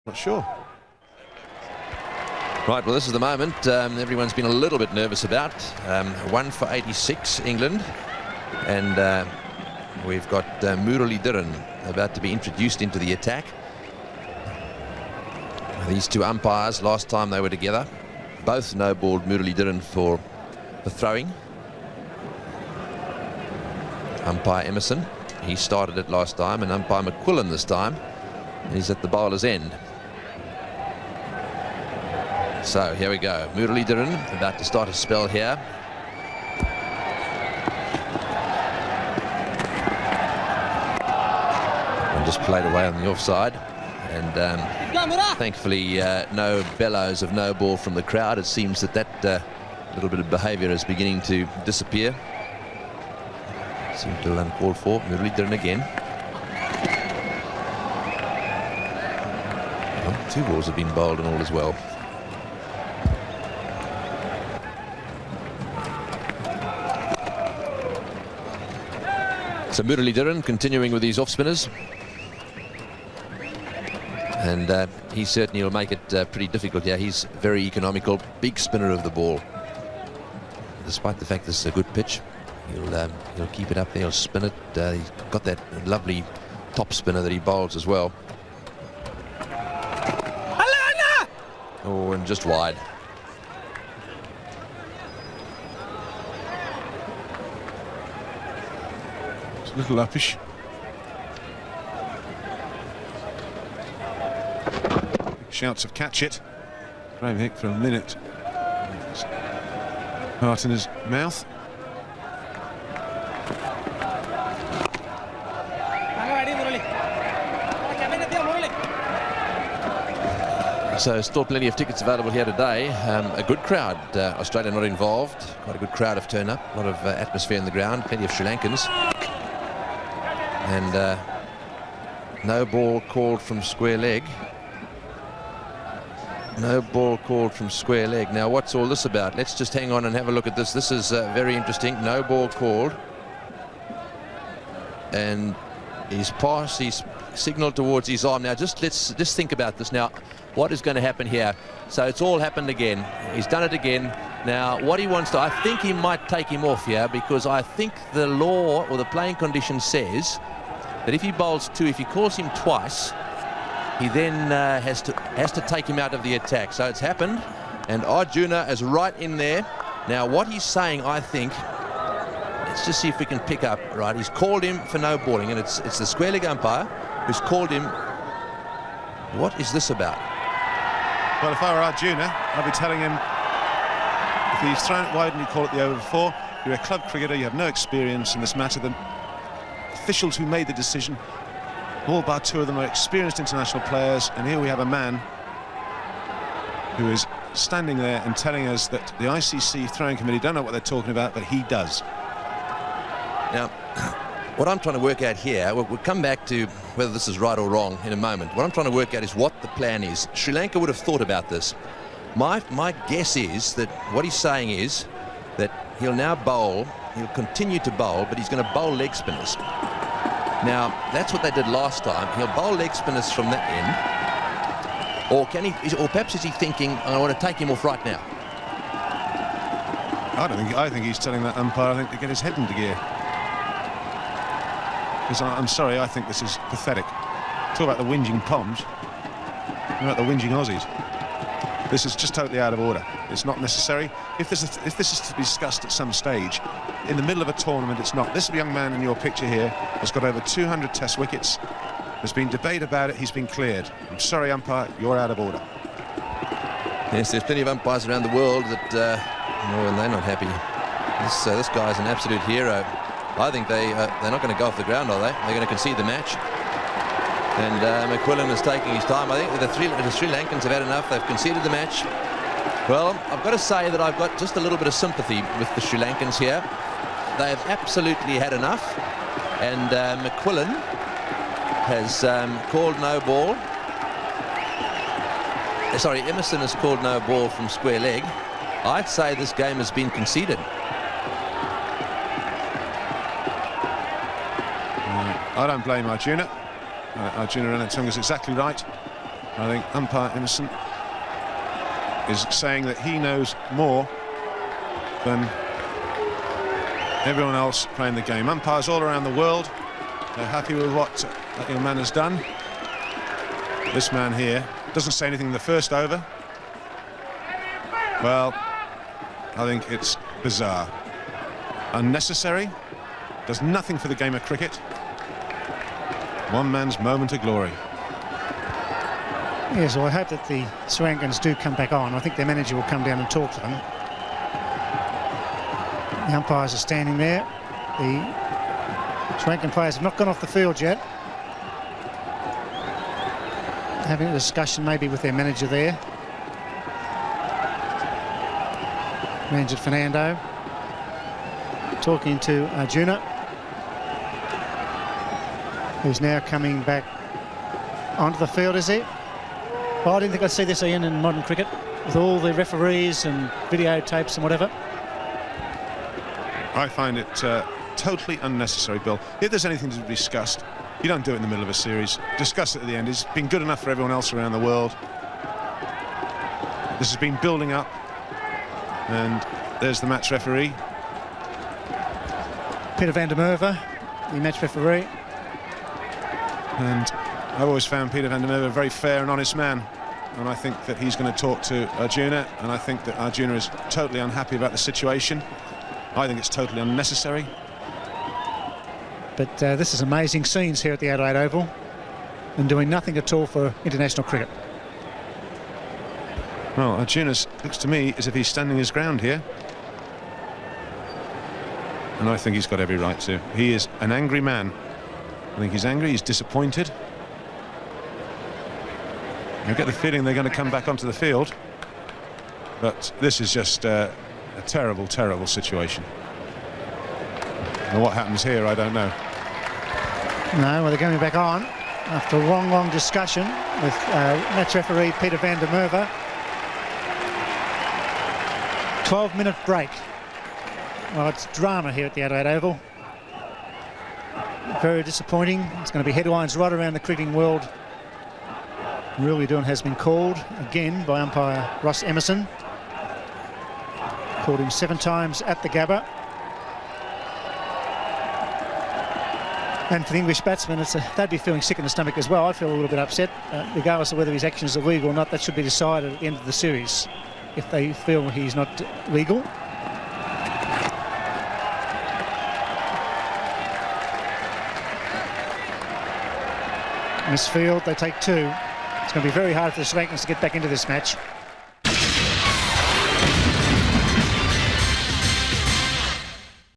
Not sure. Right, well, this is the moment everyone's been a little bit nervous about. 1 for 86, England. And we've got Muralidaran about to be introduced into the attack. These two umpires, last time they were together, both no-balled Muralidaran for the throwing. Umpire Emerson, he started it last time, and umpire McQuillan this time is at the bowler's end. So here we go. Muralidaran about to start a spell here. And just played away on the offside. And thankfully no bellows of no ball from the crowd. It seems that little bit of behaviour is beginning to disappear. Seemed to uncalled for. Muralidaran again. Well, 2 balls have been bowled and all as well. So Muralidaran continuing with these off spinners, and he certainly will make it pretty difficult here. He's very economical, big spinner of the ball. Despite the fact this is a good pitch, he'll keep it up there, he'll spin it. He's got that lovely top spinner that he bowls as well. Oh, and just wide. A little uppish. Shouts of catch it. Graham Hick for a minute. Heart in his mouth. So still plenty of tickets available here today. A good crowd. Australia not involved. Quite a good crowd have turned up. A lot of atmosphere in the ground. Plenty of Sri Lankans. And no ball called from square leg. No ball called from square leg. Now, what's all this about? Let's just hang on and have a look at this. This is very interesting. No ball called. And he's passed. He's signalled towards his arm. Now, let's think about this. Now, what is going to happen here? So it's all happened again. He's done it again. Now, what he wants to, I think he might take him off here, because I think the law or the playing condition says that if he bowls 2, if he calls him twice, he then has to take him out of the attack. So it's happened, and Arjuna is right in there. Now, what he's saying, I think, let's just see if we can pick up. Right, he's called him for no balling, and it's the square leg umpire who's called him. What is this about? Well, if I were Arjuna, I'd be telling him, if he's thrown it wide and you call it the over 4, you're a club cricketer, you have no experience in this matter. The officials who made the decision, all bar 2 of them, are experienced international players, and here we have a man who is standing there and telling us that the ICC throwing committee don't know what they're talking about, but he does. Now, what I'm trying to work out here, we'll come back to whether this is right or wrong in a moment. What I'm trying to work out is what the plan is. Sri Lanka would have thought about this. My guess is that what he's saying is that he'll now bowl, he'll continue to bowl, but he's going to bowl leg spinners. Now, that's what they did last time. He'll bowl leg spinners from that end. Or can he, or perhaps is he thinking, I want to take him off right now? I think he's telling that umpire, I think, to get his head into gear. Because I'm sorry, I think this is pathetic. Talk about the whinging Poms. Talk about the whinging Aussies. This is just totally out of order. It's not necessary. If this is to be discussed at some stage, in the middle of a tournament, it's not. This young man in your picture here has got over 200 Test wickets. There's been debate about it. He's been cleared. I'm sorry, umpire, you're out of order. Yes, there's plenty of umpires around the world that, and they're not happy. This guy's an absolute hero. I think they're not going to go off the ground, are they? They're going to concede the match. And McQuillan is taking his time. I think the Sri Lankans have had enough. They've conceded the match. Well, I've got to say that I've got just a little bit of sympathy with the Sri Lankans here. They've absolutely had enough. And McQuillan has called no ball. Sorry, Emerson has called no ball from square leg. I'd say this game has been conceded. I don't blame Arjuna. Arjuna Ranatunga is exactly right. I think umpire Emerson is saying that he knows more than everyone else playing the game. Umpires all around the world, they're happy with what that young man has done. This man here doesn't say anything in the first over. Well, I think it's bizarre. Unnecessary, does nothing for the game of cricket. One man's moment of glory. Yes, well, I hope that the Sri Lankans do come back on. I think their manager will come down and talk to them. The umpires are standing there. The Sri Lankan players have not gone off the field yet. Having a discussion maybe with their manager there. Ranjit Fernando talking to Arjuna, who's now coming back onto the field, is he? Well, I didn't think I'd see this, Ian, in modern cricket, with all the referees and videotapes and whatever. I find it totally unnecessary, Bill. If there's anything to be discussed, you don't do it in the middle of a series. Discuss it at the end. It's been good enough for everyone else around the world. This has been building up. And there's the match referee. Peter van der Merwe, the match referee. And I've always found Peter van der Merwe a very fair and honest man. And I think that he's going to talk to Arjuna. And I think that Arjuna is totally unhappy about the situation. I think it's totally unnecessary. But this is amazing scenes here at the Adelaide Oval. And doing nothing at all for international cricket. Well, Arjuna looks to me as if he's standing his ground here. And I think he's got every right to. He is an angry man. I think he's angry, he's disappointed. I get the feeling they're going to come back onto the field. But this is just a terrible, terrible situation. And what happens here, I don't know. No, well, they're coming back on after a long, long discussion with match referee Peter van der Merwe. 12-minute break. Well, it's drama here at the Adelaide Oval. Very disappointing. It's going to be headlines right around the cricketing world. Muralidaran has been called again by umpire Ross Emerson. Called him 7 times at the Gabba. And for the English batsmen, they'd be feeling sick in the stomach as well. I feel a little bit upset, regardless of whether his actions are legal or not. That should be decided at the end of the series, if they feel he's not legal. Misfield, they take 2. It's going to be very hard for the Sri Lankans to get back into this match.